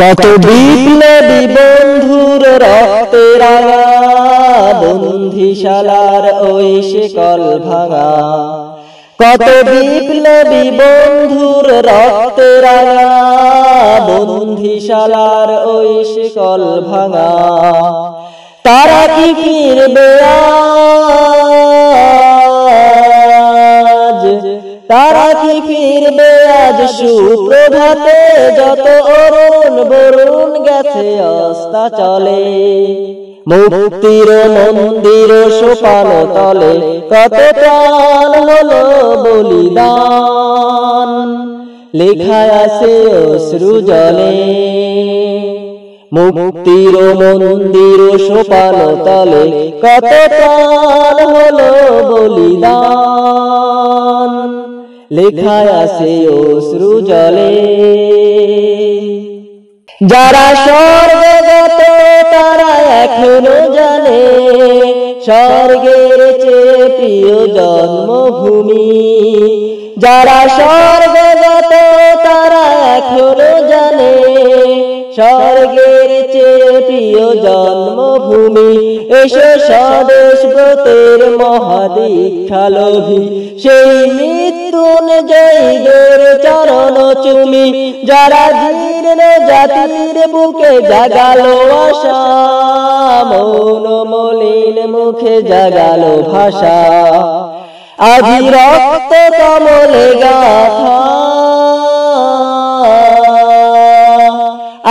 কত বিপ্লবী বন্ধুর রক্তে রাঙা বন্দিশালার ওই শিকল ভাঙা। কত বিপ্লবী বন্ধুর রক্তে রাঙা বন্দিশালার ওই শিকল ভাঙা। তারা কি ফিরবে আজ, তারা কি ফিরবে আজ সুপ্রভাতে? যত অরুণ বরুণ গেছে অস্তাচলে, মুক্তির মন্দির সোপান তলে কত প্রাণ হলো বলিদান। লেখা আছে অশ্রু জলে, মুক্তির মন্দির সোপান তলে কত প্রাণ হলো বলিদান। লেখা আছে অশ্রু জলে। যারা স্বর্গগত তারা এখনো জানে স্বর্গের চেয়ে প্রিয় জন্মভূমি। যারা স্বর্গগত তারা এখনো জানে স্বর্গের চেয়ে প্রিয় জন্মভূমি। এসো স্বদেশ ব্রতের মহাদীক্ষালোভী, সেই মৃত্যুঞ্জয়ীদের চরণ চুমি। যারা জীর্ণ জাতির বুকে জাগালো আশা, মৌন মলিন মুখে জাগালো ভাষা। আজি রক্ত কমলে গাথা,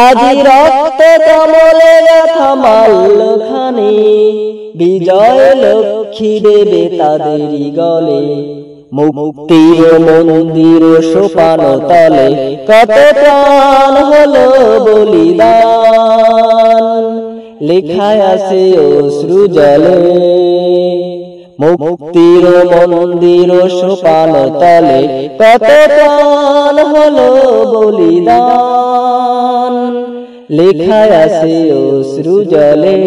আজি রক্ত কমলে গাথা মাল্যখানি। বিজয় লক্ষ্মী দেবে তাদেরই গলে, মুক্তির মন্দির সোপান তলে কত প্রাণ হলো বলিদান। লেখা আছে অশ্রু জলে, মুক্তির মন্দির সোপান তলে কত প্রাণ হলো বলিদান। লেখা আছে অশ্রু জলে।